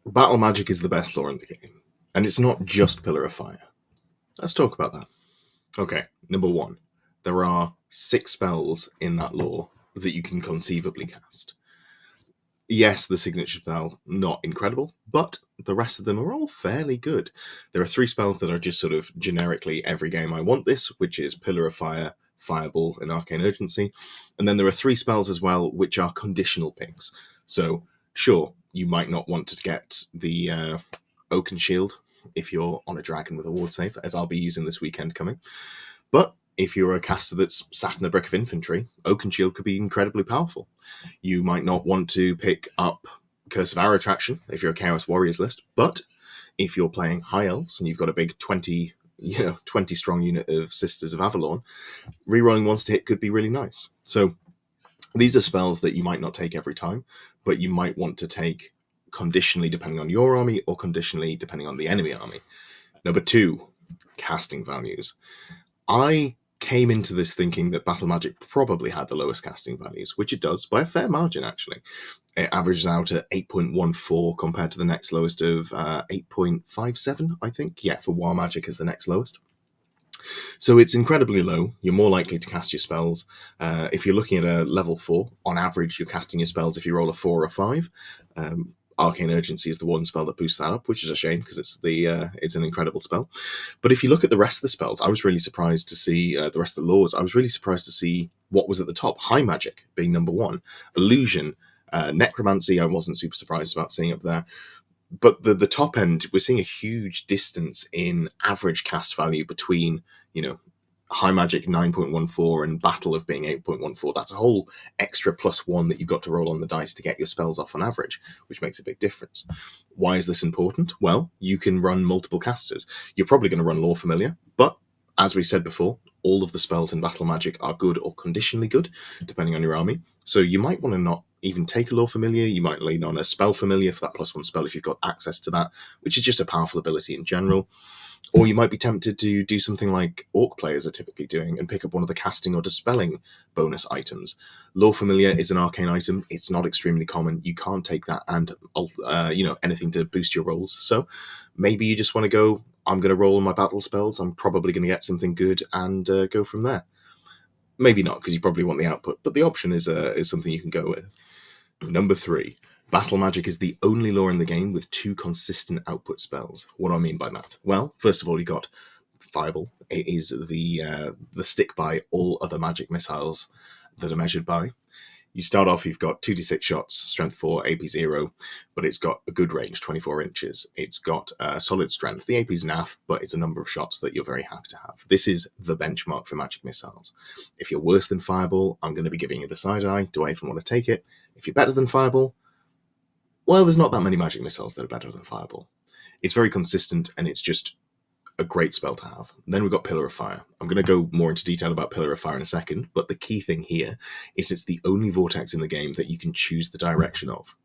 Battle magic is the best lore in the game, and it's not just Pillar of Fire. Let's talk about that. Okay, number one, there are 6 spells in that lore that you can conceivably cast. Yes, the signature spell, not incredible, but the rest of them are all fairly good. There are 3 spells that are just sort of generically every game I want this, which is Pillar of Fire, Fireball, and Arcane Urgency. And then there are 3 spells as well, which are conditional picks. So, sure, you might not want to get the Oaken Shield if you're on a dragon with a ward save, as I'll be using this weekend coming. But if you're a caster that's sat in a brick of infantry, Oaken Shield could be incredibly powerful. You might not want to pick up Curse of Arrow Traction if you're a Chaos Warriors list, but if you're playing High Elves and you've got a big 20 strong unit of Sisters of Avalon, rerolling once to hit could be really nice. So these are spells that you might not take every time, but you might want to take conditionally depending on your army or conditionally depending on the enemy army. Number 2, casting values. I came into this thinking that Battle Magic probably had the lowest casting values, which it does by a fair margin, actually. It averages out at 8.14 compared to the next lowest of 8.57, I think. Yeah, for War Magic is the next lowest. So it's incredibly low. You're more likely to cast your spells. If you're looking at a level 4, on average, you're casting your spells if you roll a 4 or a 5. Arcane Urgency is the one spell that boosts that up, which is a shame because it's an incredible spell. But if you look at the rest of the spells, I was really surprised to see the rest of the laws. I was really surprised to see what was at the top. High Magic being number 1, Illusion, Necromancy. I wasn't super surprised about seeing up there. But the top end, we're seeing a huge distance in average cast value between, High Magic 9.14 and Battle of being 8.14. That's a whole extra +1 that you've got to roll on the dice to get your spells off on average, which makes a big difference. Why is this important? Well, you can run multiple casters. You're probably going to run Lore Familiar, but as we said before, all of the spells in Battle Magic are good or conditionally good, depending on your army. So you might want to not even take a Lore Familiar. You might lean on a Spell Familiar for that +1 spell if you've got access to that, which is just a powerful ability in general. Or you might be tempted to do something like Orc players are typically doing and pick up one of the casting or dispelling bonus items. Lore Familiar is an arcane item. It's not extremely common. You can't take that and anything to boost your rolls. So maybe you just want to go, I'm going to roll on my battle spells. I'm probably going to get something good and go from there. Maybe not, because you probably want the output, but the option is something you can go with. Number 3. Battle Magic is the only lore in the game with 2 consistent output spells. What do I mean by that? Well, first of all, you got Fireball. It is the stick by all other magic missiles that are measured by. You start off, you've got 2d6 shots, strength 4, AP 0, but it's got a good range, 24 inches. It's got solid strength. The AP's naff, but it's a number of shots that you're very happy to have. This is the benchmark for magic missiles. If you're worse than Fireball, I'm going to be giving you the side eye. Do I even want to take it? If you're better than Fireball, well, there's not that many magic missiles that are better than Fireball. It's very consistent, and it's just a great spell to have. Then we've got Pillar of Fire. I'm going to go more into detail about Pillar of Fire in a second, but the key thing here is it's the only vortex in the game that you can choose the direction of.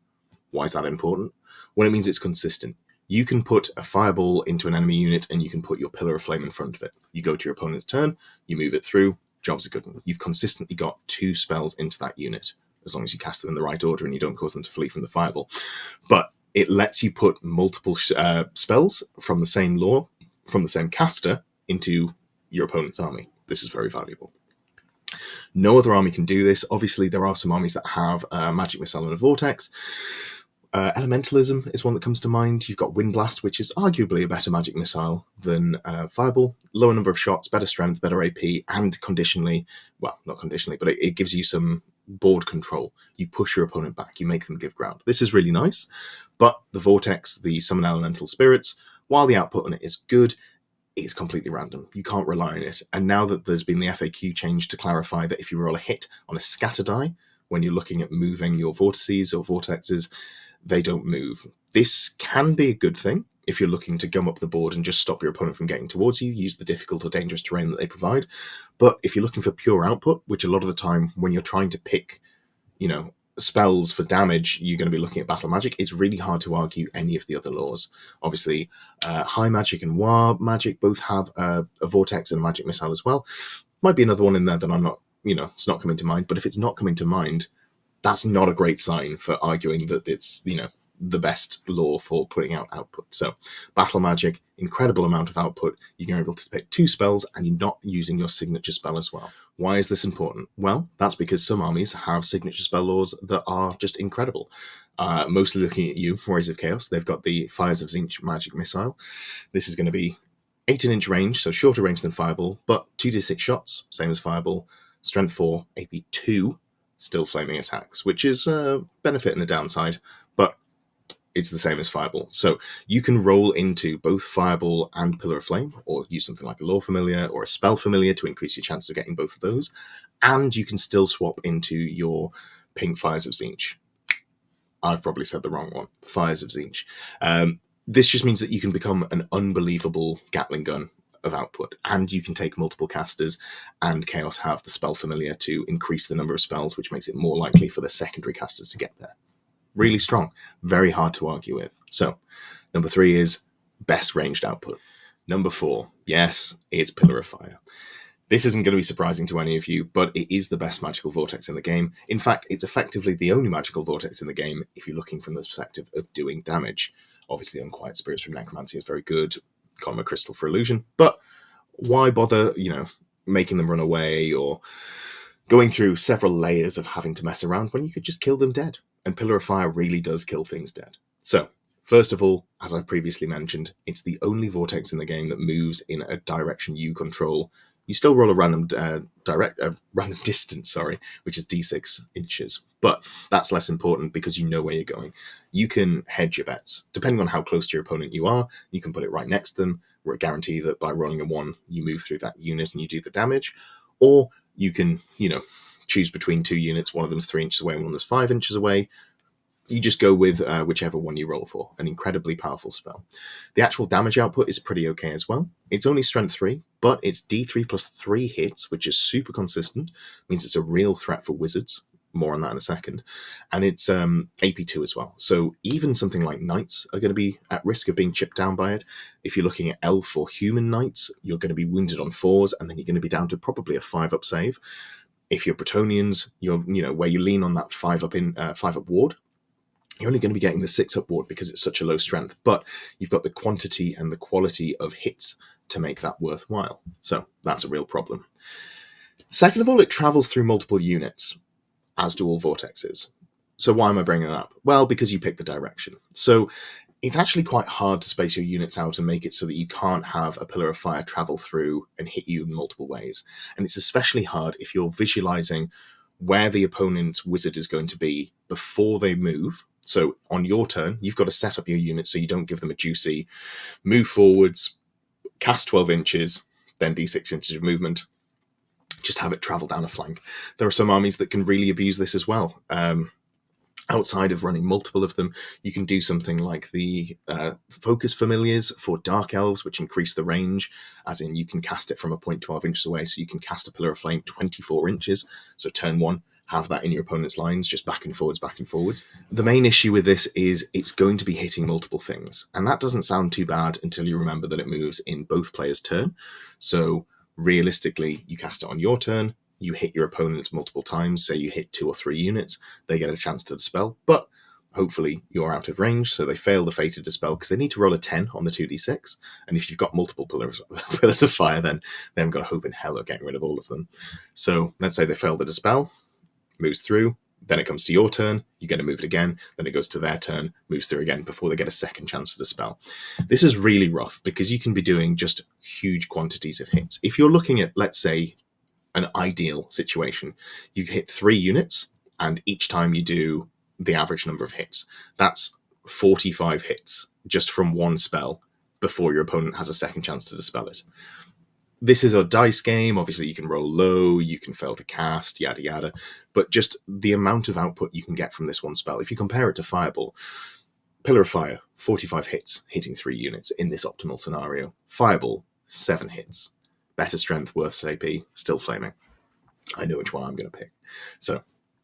Why is that important? Well, it means it's consistent. You can put a fireball into an enemy unit, and you can put your Pillar of Flame in front of it. You go to your opponent's turn, you move it through, job's a good one. You've consistently got 2 spells into that unit, as long as you cast them in the right order and you don't cause them to flee from the fireball. But it lets you put multiple spells from the same lore, from the same caster, into your opponent's army. This is very valuable. No other army can do this. Obviously, there are some armies that have a magic missile and a vortex. Elementalism is one that comes to mind. You've got Wind Blast, which is arguably a better magic missile than Fireball. Lower number of shots, better strength, better AP, and conditionally, well, not conditionally, but it gives you some board control. You push your opponent back, you make them give ground. This is really nice, but the Vortex, the Summon Elemental Spirits, while the output on it is good, it's completely random. You can't rely on it. And now that there's been the FAQ change to clarify that if you roll a hit on a scatter die, when you're looking at moving your vortices or vortexes, they don't move. This can be a good thing if you're looking to gum up the board and just stop your opponent from getting towards you, use the difficult or dangerous terrain that they provide. But if you're looking for pure output, which a lot of the time when you're trying to pick, spells for damage, you're going to be looking at Battle Magic, it's really hard to argue any of the other laws. Obviously, High Magic and War Magic both have a Vortex and a Magic Missile as well. Might be another one in there that I'm not, it's not coming to mind. But if it's not coming to mind, that's not a great sign for arguing that it's, the best lore for putting out output. So battle magic, incredible amount of output. You're able to pick 2 spells and you're not using your signature spell as well. Why is this important? Well, that's because some armies have signature spell lores that are just incredible. Mostly looking at you, Warriors of Chaos, they've got the Fires of Tzeentch magic missile. This is going to be 18-inch range, so shorter range than Fireball, but 2d6 shots, same as Fireball. Strength 4, AP 2, still flaming attacks, which is a benefit and a downside, but it's the same as Fireball. So you can roll into both Fireball and Pillar of Flame, or use something like a Lore Familiar or a Spell Familiar to increase your chance of getting both of those, and you can still swap into your pink Fires of Tzeentch. I've probably said the wrong one. Fires of Tzeentch. This just means that you can become an unbelievable Gatling gun of output, and you can take multiple casters, and Chaos have the Spell Familiar to increase the number of spells, which makes it more likely for the secondary casters to get there. Really strong. Very hard to argue with. So, number 3 is best ranged output. Number 4, yes, it's Pillar of Fire. This isn't going to be surprising to any of you, but it is the best magical vortex in the game. In fact, it's effectively the only magical vortex in the game if you're looking from the perspective of doing damage. Obviously, Unquiet Spirits from Necromancy is very good, Column Crystal for Illusion, but why bother, making them run away or going through several layers of having to mess around when you could just kill them dead? And Pillar of Fire really does kill things dead. So, first of all, as I've previously mentioned, it's the only vortex in the game that moves in a direction you control. You still roll a random distance, which is d6 inches, but that's less important because you know where you're going. You can hedge your bets. Depending on how close to your opponent you are, you can put it right next to them, or guarantee that by rolling a 1, you move through that unit and you do the damage, or you can, choose between 2 units, one of them's 3 inches away and one of them's 5 inches away. You just go with whichever one you roll for. An incredibly powerful spell. The actual damage output is pretty okay as well. It's only strength 3, but it's D3 plus 3 hits, which is super consistent. Means it's a real threat for wizards. More on that in a second. And it's AP2 as well. So even something like knights are going to be at risk of being chipped down by it. If you're looking at elf or human knights, you're going to be wounded on 4s, and then you're going to be down to probably a 5-up save. If you're Bretonians, you're where you lean on that 5-up ward, you're only going to be getting the 6-up ward because it's such a low strength, but you've got the quantity and the quality of hits to make that worthwhile. So that's a real problem. Second of all, it travels through multiple units, as do all vortexes. So why am I bringing that up? Well, because you pick the direction. So it's actually quite hard to space your units out and make it so that you can't have a Pillar of Fire travel through and hit you in multiple ways. And it's especially hard if you're visualizing where the opponent's wizard is going to be before they move. So on your turn, you've got to set up your unit so you don't give them a juicy move forwards, cast 12 inches, then d6 inches of movement. Just have it travel down a flank. There are some armies that can really abuse this as well. Outside of running multiple of them, you can do something like the Focus Familiars for Dark Elves, which increase the range, as in you can cast it from a point 12 inches away, so you can cast a Pillar of Flame 24 inches. So turn 1, have that in your opponent's lines, just back and forwards, back and forwards. The main issue with this is it's going to be hitting multiple things, and that doesn't sound too bad until you remember that it moves in both players' turn. So realistically, you cast it on your turn, you hit your opponent multiple times, say you hit 2 or 3 units, they get a chance to dispel, but hopefully you're out of range, so they fail the Fated Dispel because they need to roll a 10 on the 2d6, and if you've got multiple pillars of fire, then they haven't got a hope in hell of getting rid of all of them. So let's say they fail the Dispel, moves through, then it comes to your turn, you get to move it again, then it goes to their turn, moves through again before they get a second chance to dispel. This is really rough because you can be doing just huge quantities of hits. If you're looking at, let's say, an ideal situation, you hit 3 units, and each time you do the average number of hits, that's 45 hits just from one spell before your opponent has a second chance to dispel it. This is a dice game. Obviously, you can roll low, you can fail to cast, yada yada, but just the amount of output you can get from this one spell. If you compare it to Fireball, Pillar of Fire, 45 hits, hitting 3 units in this optimal scenario. Fireball, 7 hits. Better strength, worse AP, still flaming. I know which one I'm going to pick. So,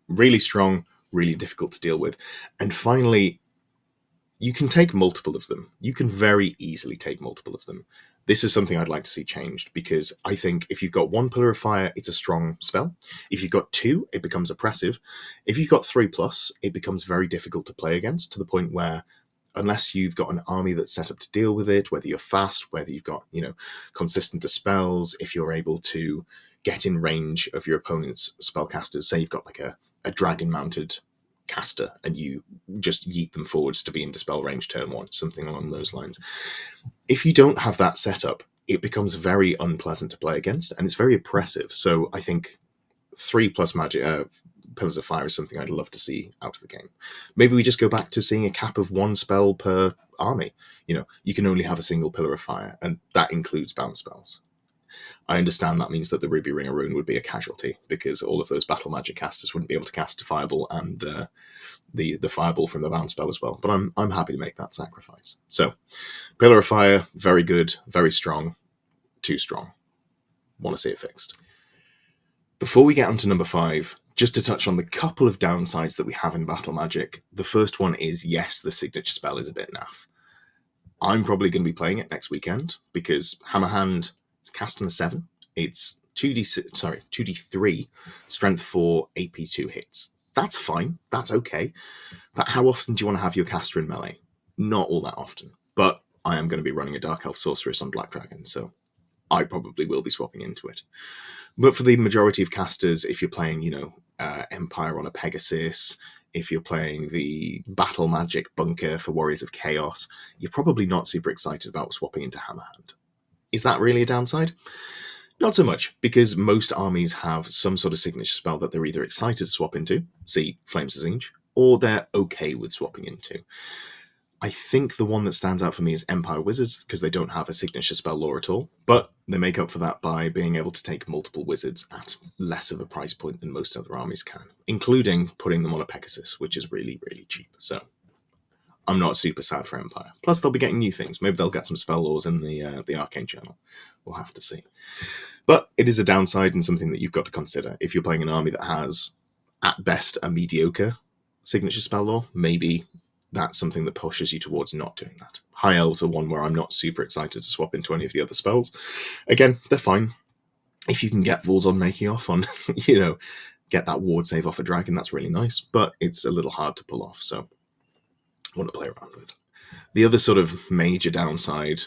really strong, really difficult to deal with. And finally, you can take multiple of them. You can very easily take multiple of them. This is something I'd like to see changed, because I think if you've got one Pillar of Fire, it's a strong spell. If you've got two, it becomes oppressive. If you've got 3+, it becomes very difficult to play against, to the point where unless you've got an army that's set up to deal with it, whether you're fast, whether you've got, consistent dispels, if you're able to get in range of your opponent's spellcasters, say you've got like a dragon mounted caster and you just yeet them forwards to be in dispel range turn one, something along those lines. If you don't have that setup, it becomes very unpleasant to play against, and it's very oppressive. So I think 3+ magic Pillars of Fire is something I'd love to see out of the game. Maybe we just go back to seeing a cap of one spell per army. You can only have a single Pillar of Fire, and that includes bounce spells. I understand that means that the Ruby Ring of Ruin would be a casualty, because all of those battle magic casters wouldn't be able to cast Fireball and the Fireball from the bounce spell as well. But I'm happy to make that sacrifice. So, Pillar of Fire, very good, very strong, too strong. Want to see it fixed. Before we get on to number 5, just to touch on the couple of downsides that we have in Battle Magic. The first one is, yes, the signature spell is a bit naff. I'm probably going to be playing it next weekend, because Hammerhand is cast on a 7. It's 2d3 strength 4 AP2 hits. That's fine. That's okay. But how often do you want to have your caster in melee? Not all that often. But I am going to be running a Dark Elf Sorceress on Black Dragon, so I probably will be swapping into it. But for the majority of casters, if you're playing, Empire on a Pegasus, if you're playing the Battle Magic Bunker for Warriors of Chaos, you're probably not super excited about swapping into Hammerhand. Is that really a downside? Not so much, because most armies have some sort of signature spell that they're either excited to swap into, see Flames of Zinj, or they're okay with swapping into. I think the one that stands out for me is Empire Wizards, because they don't have a signature spell lore at all, but they make up for that by being able to take multiple wizards at less of a price point than most other armies can, including putting them on a Pegasus, which is really, really cheap. So I'm not super sad for Empire. Plus, they'll be getting new things. Maybe they'll get some spell lores in the Arcane channel. We'll have to see. But it is a downside and something that you've got to consider. If you're playing an army that has, at best, a mediocre signature spell lore, maybe that's something that pushes you towards not doing that. High Elves are one where I'm not super excited to swap into any of the other spells. Again, they're fine. If you can get Volzon making off on, get that ward save off a dragon, that's really nice, but it's a little hard to pull off, so I want to play around with. The other sort of major downside,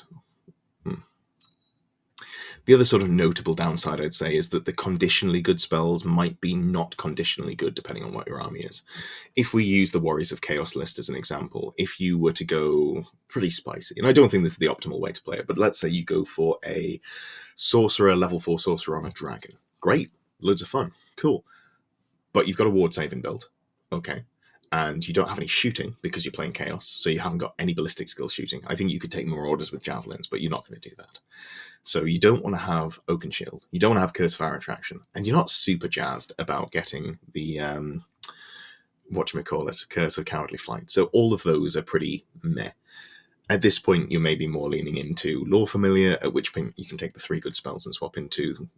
the other sort of notable downside, I'd say, is that the conditionally good spells might be not conditionally good depending on what your army is. If we use the Warriors of Chaos list as an example, if you were to go pretty spicy, and I don't think this is the optimal way to play it, but let's say you go for a sorcerer, level 4 sorcerer on a dragon. Great, loads of fun, cool. But you've got a ward saving build, okay, and you don't have any shooting because you're playing Chaos, so you haven't got any ballistic skill shooting. I think you could take more orders with javelins, but you're not going to do that. So you don't want to have Oaken Shield, you don't want to have Curse of Fire Attraction, and you're not super jazzed about getting the, Curse of Cowardly Flight. So all of those are pretty meh. At this point, you may be more leaning into Lore Familiar, at which point you can take the 3 good spells and swap into,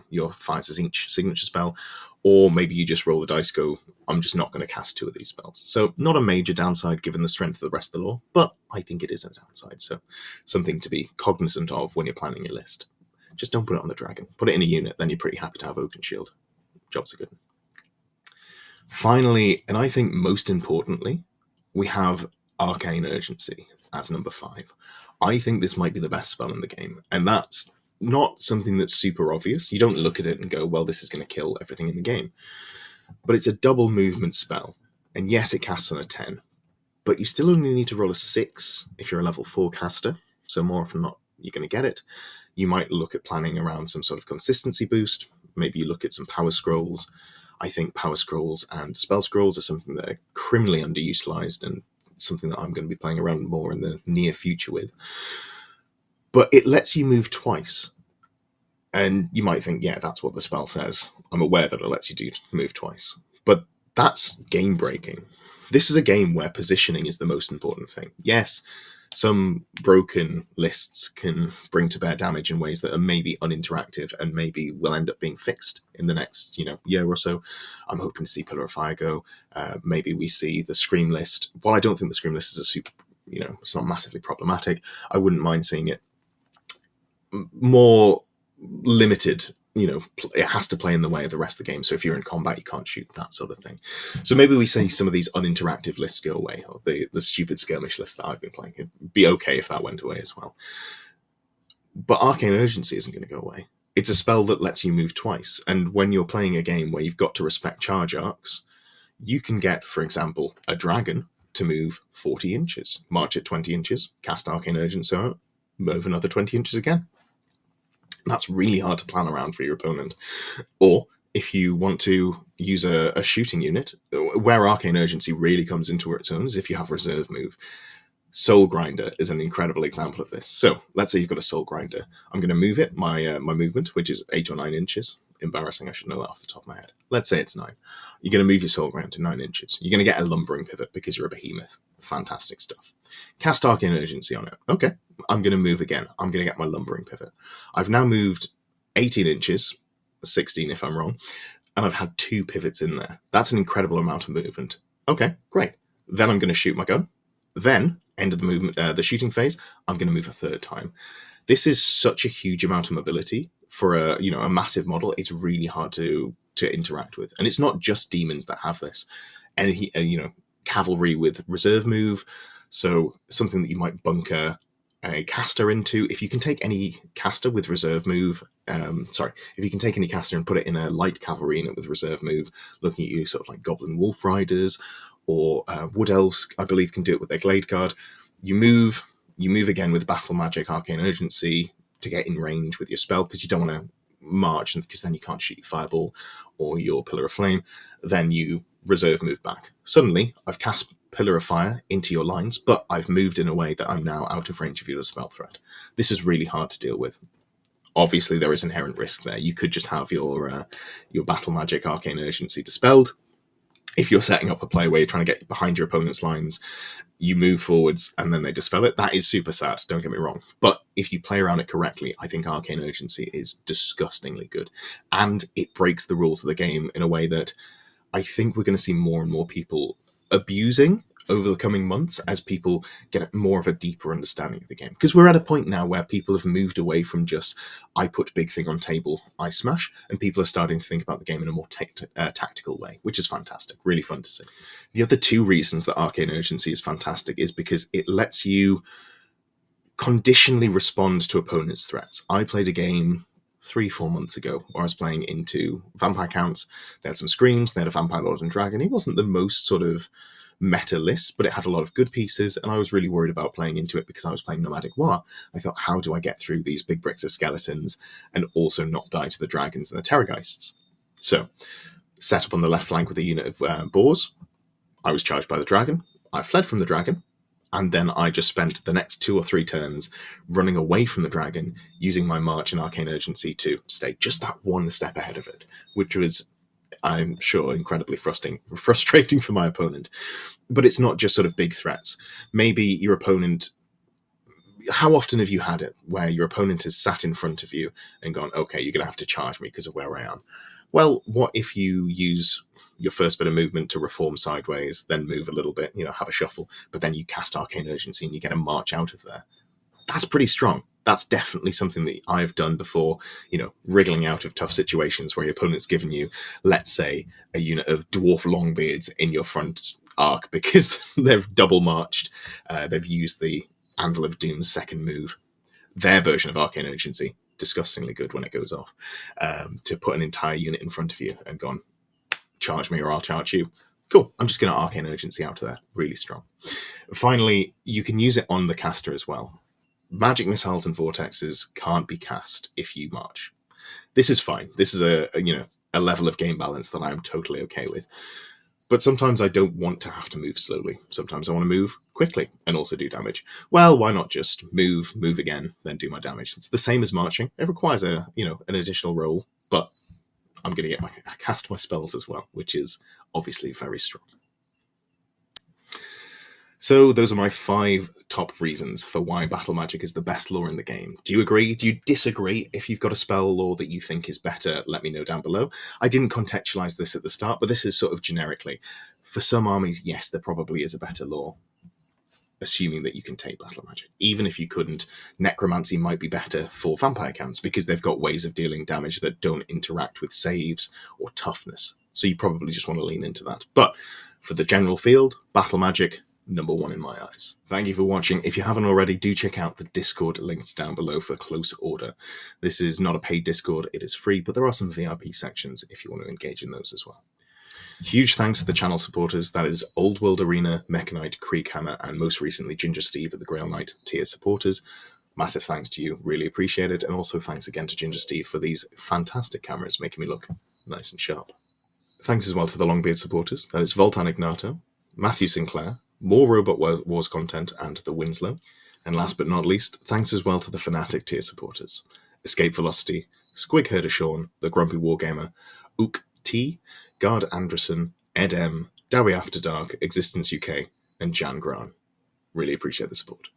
your Fires as each signature spell, or maybe you just roll the dice, go, I'm just not going to cast 2 of these spells. So not a major downside given the strength of the rest of the lore, but I think it is a downside, so something to be cognizant of when you're planning your list. Just don't put it on the dragon. Put it in a unit, then you're pretty happy to have Oaken Shield. Jobs are good. Finally, and I think most importantly, we have Arcane Urgency as number 5. I think this might be the best spell in the game, and that's not something that's super obvious. You don't look at it and go, well, this is going to kill everything in the game. But it's a double movement spell. And yes, it casts on a 10. But you still only need to roll a 6 if you're a level 4 caster. So more often than not, you're going to get it. You might look at planning around some sort of consistency boost. Maybe you look at some power scrolls. I think power scrolls and spell scrolls are something that are criminally underutilized and something that I'm going to be playing around more in the near future with. But it lets you move twice. And you might think, yeah, that's what the spell says. I'm aware that it lets you move twice. But that's game breaking. This is a game where positioning is the most important thing. Yes, some broken lists can bring to bear damage in ways that are maybe uninteractive and maybe will end up being fixed in the next year or so. I'm hoping to see Pillar of Fire go. Maybe we see the Scream list. While I don't think the Scream list is a super, it's not massively problematic, I wouldn't mind seeing it more limited. It has to play in the way of the rest of the game. So if you're in combat, you can't shoot, that sort of thing. So maybe we say some of these uninteractive lists go away, or the stupid skirmish list that I've been playing. It'd be okay if that went away as well. But Arcane Urgency isn't going to go away. It's a spell that lets you move twice. And when you're playing a game where you've got to respect charge arcs, you can get, for example, a dragon to move 40 inches, march at 20 inches, cast Arcane Urgency out, move another 20 inches again. That's really hard to plan around for your opponent. Or if you want to use a shooting unit, where Arcane Urgency really comes into its own is if you have reserve move. Soul Grinder is an incredible example of this. So let's say you've got a Soul Grinder. I'm going to move it, my movement, which is 8 or 9 inches. Embarrassing, I should know that off the top of my head. Let's say it's 9. You're going to move your Soul Grinder to 9 inches. You're going to get a lumbering pivot because you're a behemoth. Fantastic stuff. Cast Arcane Urgency on it. Okay, I'm going to move again. I'm going to get my lumbering pivot. I've now moved 18 inches, 16 if I'm wrong, and I've had 2 pivots in there. That's an incredible amount of movement. Okay, great. Then I'm going to shoot my gun. Then, end of the movement, the shooting phase, I'm going to move a 3rd time. This is such a huge amount of mobility for a massive model. It's really hard to interact with, and it's not just demons that have this. And cavalry with reserve move, so something that you might bunker a caster into. If you can take any caster with reserve move, if you can take any caster and put it in a light cavalry unit with reserve move, looking at you sort of like Goblin Wolf Riders or Wood Elves, I believe, can do it with their Glade Guard. You move again with Battle Magic, Arcane Urgency to get in range with your spell, because you don't want to march, because then you can't shoot your Fireball or your Pillar of Flame. Then you reserve move back. Suddenly, I've cast Pillar of Fire into your lines, but I've moved in a way that I'm now out of range of your spell threat. This is really hard to deal with. Obviously, there is inherent risk there. You could just have your Battle Magic, Arcane Urgency dispelled. If you're setting up a play where you're trying to get behind your opponent's lines, you move forwards and then they dispel it. That is super sad, don't get me wrong. But if you play around it correctly, I think Arcane Urgency is disgustingly good. And it breaks the rules of the game in a way that I think we're going to see more and more people abusing over the coming months as people get more of a deeper understanding of the game. Because we're at a point now where people have moved away from just, I put big thing on table, I smash, and people are starting to think about the game in a more tactical way, which is fantastic, really fun to see. The other 2 reasons that Arcane Urgency is fantastic is because it lets you conditionally respond to opponents' threats. I played a game 3-4 months ago where I was playing into Vampire Counts. They had some Screams, they had a Vampire Lord and Dragon. He wasn't the most sort of meta list, but it had a lot of good pieces, and I was really worried about playing into it because I was playing Nomadic War. I thought, how do I get through these big bricks of skeletons and also not die to the dragons and the Terrorgeists? So, set up on the left flank with a unit of boars. I was charged by the dragon. I fled from the dragon, and then I just spent the next 2 or 3 turns running away from the dragon, using my March and Arcane Urgency to stay just that one step ahead of it, which was, I'm sure, incredibly frustrating for my opponent. But it's not just sort of big threats. Maybe your opponent... How often have you had it where your opponent has sat in front of you and gone, okay, you're going to have to charge me because of where I am? Well, what if you use your first bit of movement to reform sideways, then move a little bit, have a shuffle, but then you cast Arcane Urgency and you get a march out of there? That's pretty strong. That's definitely something that I've done before, wriggling out of tough situations where your opponent's given you, let's say, a unit of dwarf longbeards in your front arc because they've double marched, they've used the Anvil of Doom's second move, their version of Arcane Urgency, disgustingly good when it goes off, to put an entire unit in front of you and gone, charge me or I'll charge you. Cool, I'm just going to Arcane Urgency out of there. Really strong. Finally, you can use it on the caster as well. Magic missiles and vortexes can't be cast if you march. This is fine. This is a level of game balance that I'm totally okay with. But sometimes I don't want to have to move slowly. Sometimes I want to move quickly and also do damage. Well, why not just move again, then do my damage? It's the same as marching. It requires an additional roll, but I'm going to cast my spells as well, which is obviously very strong. So those are my 5 top reasons for why Battle Magic is the best lore in the game. Do you agree? Do you disagree? If you've got a spell lore that you think is better, let me know down below. I didn't contextualize this at the start, but this is sort of generically. For some armies, yes, there probably is a better lore. assuming that you can take battle magic. Even if you couldn't, necromancy might be better for vampire counts because they've got ways of dealing damage that don't interact with saves or toughness. So you probably just want to lean into that. But for the general field, battle magic, number one in my eyes. Thank you for watching. If you haven't already, do check out the Discord linked down below for close order. This is not a paid Discord, it is free, but there are some VIP sections if you want to engage in those as well. Huge thanks to the channel supporters, that is Old World Arena, Mechanite, Creekhammer, and most recently Ginger Steve at the Grail Knight tier supporters. Massive thanks to you, really appreciate it, and also thanks again to Ginger Steve for these fantastic cameras making me look nice and sharp. Thanks as well to the Longbeard supporters, that is Voltan Ignato, Matthew Sinclair, more Robot Wars content, and the Winslow. And last but not least, thanks as well to the Fnatic tier supporters, Escape Velocity, Squig Herder Sean, the Grumpy Wargamer, Ook T, Gard Anderson, Ed M, Dowie After Dark, Existence UK, and Jan Gran. Really appreciate the support.